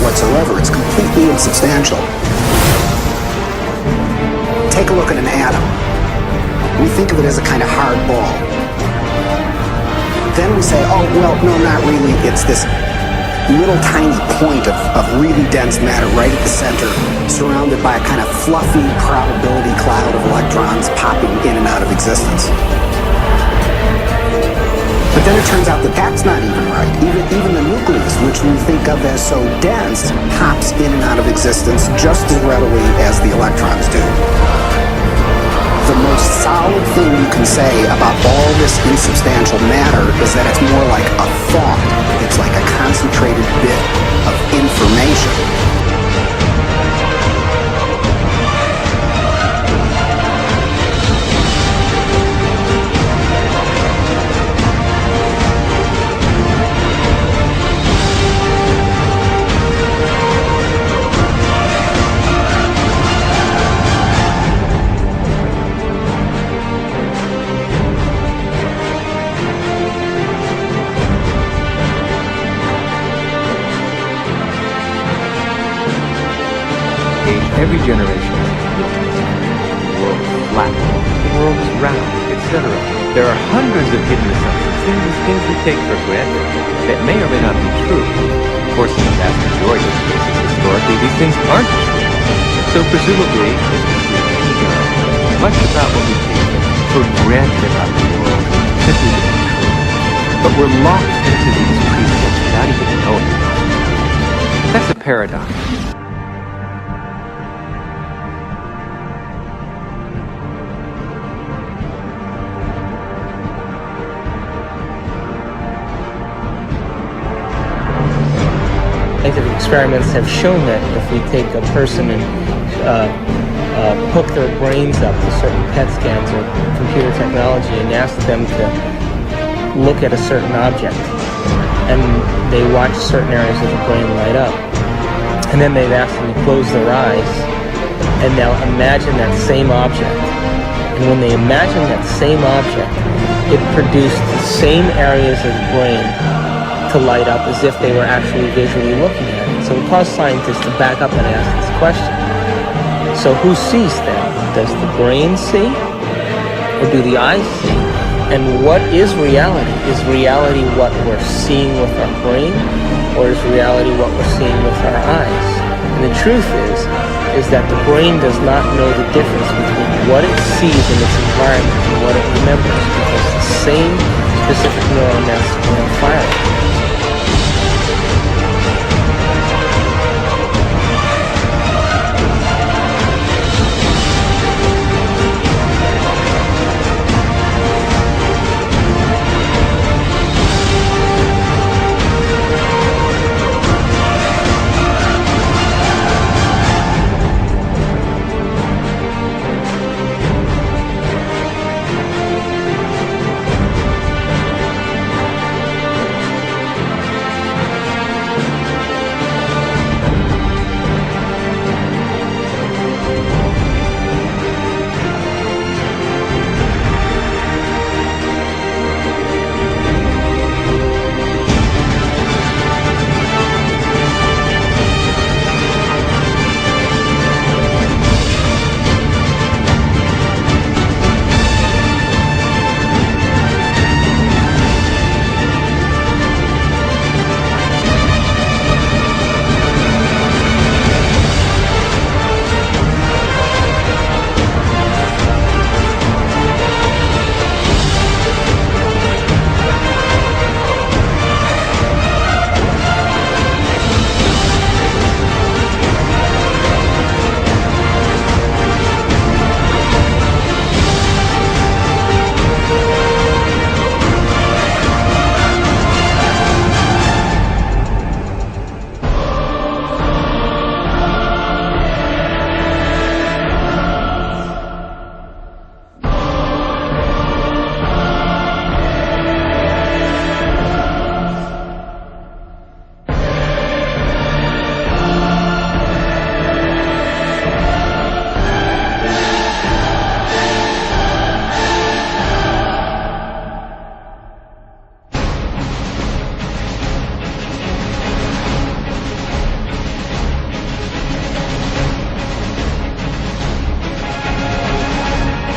whatsoever. It's completely insubstantial. Take a look at an atom. We think of it as a kind of hard ball. Then we say, oh, well, no, not really. It's this little tiny point of really dense matter right at the center, surrounded by a kind of fluffy probability cloud of electrons popping in and out of existence. But then it turns out that that's not even right. Even the nucleus, which we think of as so dense, pops in and out of existence just as readily as the electrons do. The most solid thing you can say about all this insubstantial matter is that it's more like a thought. It's like a concentrated bit of information. Every generation, the world is flat, the world is round, etc. There are hundreds of hidden assumptions, things we take for granted, that may or may not be true. Of course, in the vast majority of cases, historically, these things aren't true. So presumably, much about what we take for granted about the world simply isn't true. But we're locked into these precepts without even knowing it. That's a paradox. Scientific experiments have shown that if we take a person and hook their brains up to certain PET scans or computer technology and ask them to look at a certain object, and they watch certain areas of the brain light up, and then they've asked them to close their eyes, and they'll imagine that same object. And when they imagine that same object, it produced the same areas of the brain to light up as if they were actually visually looking at it. So it caused scientists to back up and ask this question. So who sees then? Does the brain see? Or do the eyes see? And what is reality? Is reality what we're seeing with our brain? Or is reality what we're seeing with our eyes? And the truth is that the brain does not know the difference between what it sees in its environment and what it remembers, because the same specific neural nets are firing.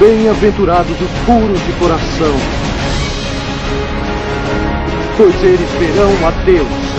Bem-aventurados os puros de coração, pois eles verão a Deus.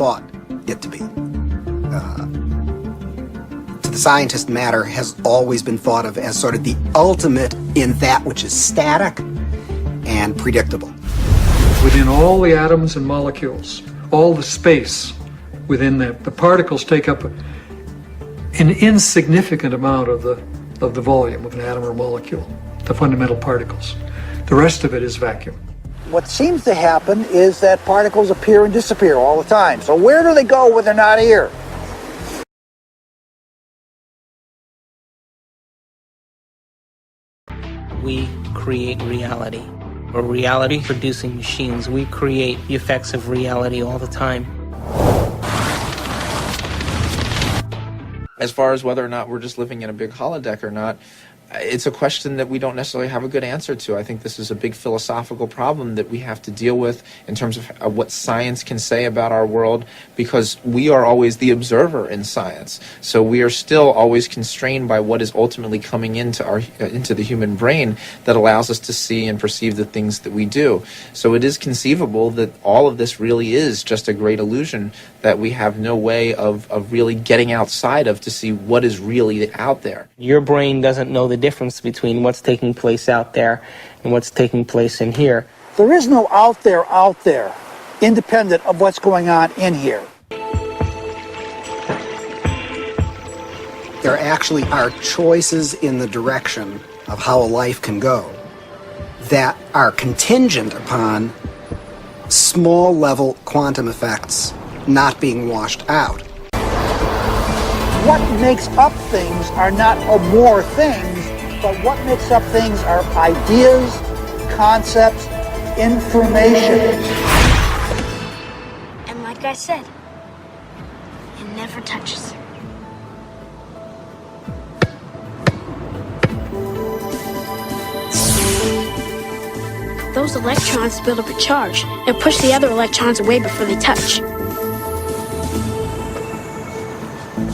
thought it to be. To the scientist, matter has always been thought of as sort of the ultimate in that which is static and predictable. Within all the atoms and molecules, all the space within the particles take up an insignificant amount of the volume of an atom or molecule, the fundamental particles. The rest of it is vacuum. What seems to happen is that particles appear and disappear all the time. So where do they go when they're not here? We create reality. We're reality-producing machines. We create the effects of reality all the time. As far as whether or not we're just living in a big holodeck or not, it's a question that we don't necessarily have a good answer to. I think this is a big philosophical problem that we have to deal with in terms of what science can say about our world, because we are always the observer in science. So we are still always constrained by what is ultimately coming into the human brain that allows us to see and perceive the things that we do. So it is conceivable that all of this really is just a great illusion that we have no way of really getting outside of to see what is really out there. Your brain doesn't know the difference between what's taking place out there and what's taking place in here. There is no out there, independent of what's going on in here. There actually are choices in the direction of how a life can go that are contingent upon small-level quantum effects not being washed out. What makes up things are not more things, but what makes up things are ideas, concepts, information. And like I said, it never touches. Those electrons build up a charge and push the other electrons away before they touch.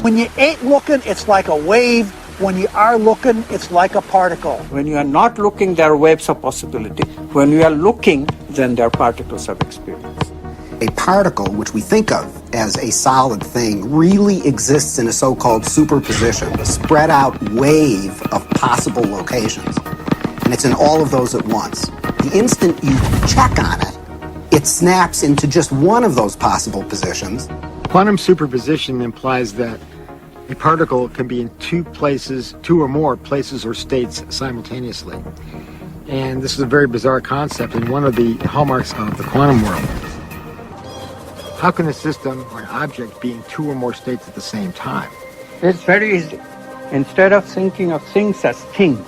When you ain't looking, it's like a wave. When you are looking, it's like a particle. When you are not looking, there are waves of possibility. When you are looking, then there are particles of experience. A particle, which we think of as a solid thing, really exists in a so-called superposition, a spread out wave of possible locations. And it's in all of those at once. The instant you check on it, it snaps into just one of those possible positions. Quantum superposition implies that a particle can be in two or more places or states simultaneously. And this is a very bizarre concept and one of the hallmarks of the quantum world. How can a system or an object be in two or more states at the same time? It's very easy. Instead of thinking of things as things,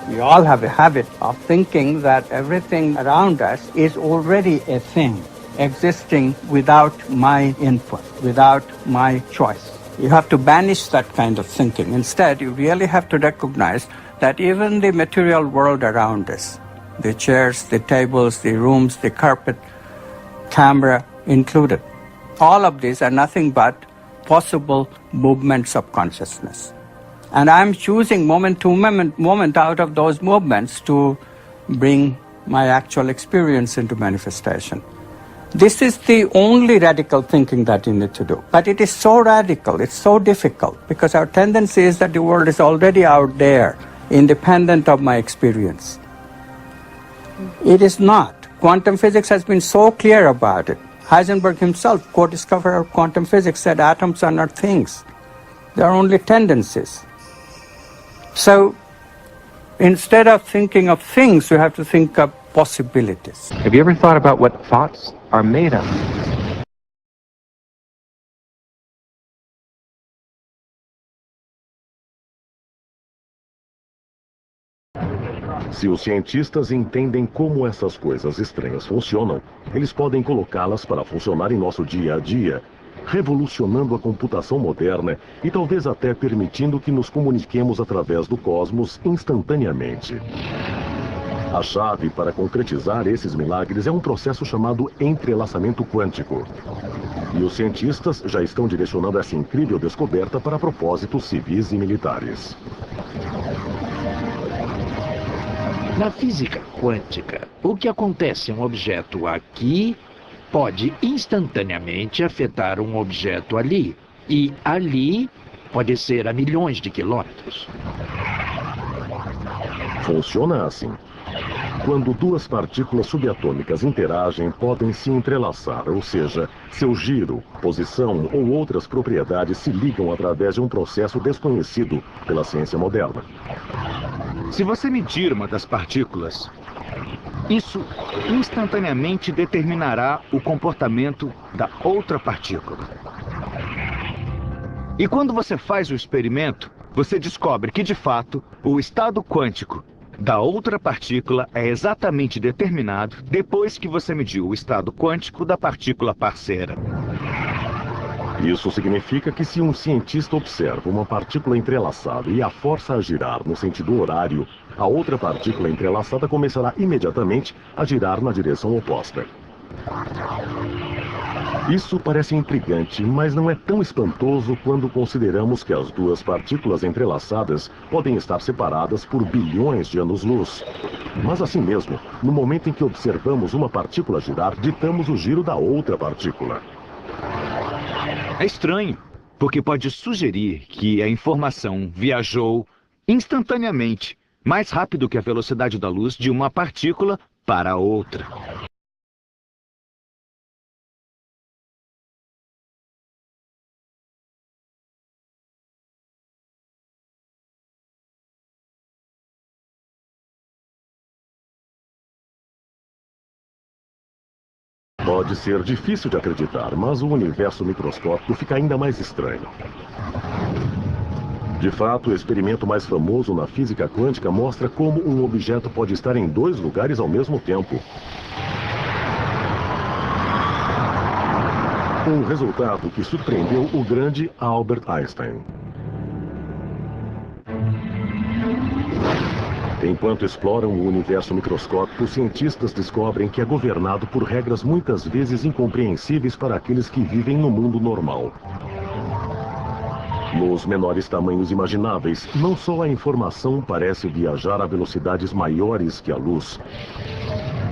we all have a habit of thinking that everything around us is already a thing, existing without my input, without my choice. You have to banish that kind of thinking. Instead, you really have to recognize that even the material world around us, the chairs, the tables, the rooms, the carpet, camera included, all of these are nothing but possible movements of consciousness. And I'm choosing moment to moment out of those movements to bring my actual experience into manifestation. This is the only radical thinking that you need to do. But it is so radical, it's so difficult, because our tendency is that the world is already out there, independent of my experience. It is not. Quantum physics has been so clear about it. Heisenberg himself, co-discoverer of quantum physics, said atoms are not things. They are only tendencies. So instead of thinking of things, you have to think of possibilities. Have you ever thought about what thoughts are made of? Se os cientistas entendem como essas coisas estranhas funcionam, eles podem colocá-las para funcionar em nosso dia a dia, revolucionando a computação moderna e talvez até permitindo que nos comuniquemos através do cosmos instantaneamente. A chave para concretizar esses milagres é um processo chamado entrelaçamento quântico. E os cientistas já estão direcionando essa incrível descoberta para propósitos civis e militares. Na física quântica, o que acontece a um objeto aqui pode instantaneamente afetar um objeto ali. E ali pode ser a milhões de quilômetros. Funciona assim. Quando duas partículas subatômicas interagem, podem se entrelaçar, ou seja, seu giro, posição ou outras propriedades se ligam através de um processo desconhecido pela ciência moderna. Se você medir uma das partículas, isso instantaneamente determinará o comportamento da outra partícula. E quando você faz o experimento, você descobre que, de fato, o estado quântico da outra partícula é exatamente determinado depois que você mediu o estado quântico da partícula parceira. Isso significa que se um cientista observa uma partícula entrelaçada e a força a girar no sentido horário, a outra partícula entrelaçada começará imediatamente a girar na direção oposta. Isso parece intrigante, mas não é tão espantoso quando consideramos que as duas partículas entrelaçadas podem estar separadas por bilhões de anos-luz. Mas assim mesmo, no momento em que observamos uma partícula girar, ditamos o giro da outra partícula. É estranho, porque pode sugerir que a informação viajou instantaneamente, mais rápido que a velocidade da luz de uma partícula para outra. Pode ser difícil de acreditar, mas o universo microscópico fica ainda mais estranho. De fato, o experimento mais famoso na física quântica mostra como um objeto pode estar em dois lugares ao mesmo tempo. Um resultado que surpreendeu o grande Albert Einstein. Enquanto exploram o universo microscópico, os cientistas descobrem que é governado por regras muitas vezes incompreensíveis para aqueles que vivem no mundo normal. Nos menores tamanhos imagináveis, não só a informação parece viajar a velocidades maiores que a luz,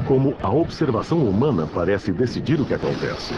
como a observação humana parece decidir o que acontece.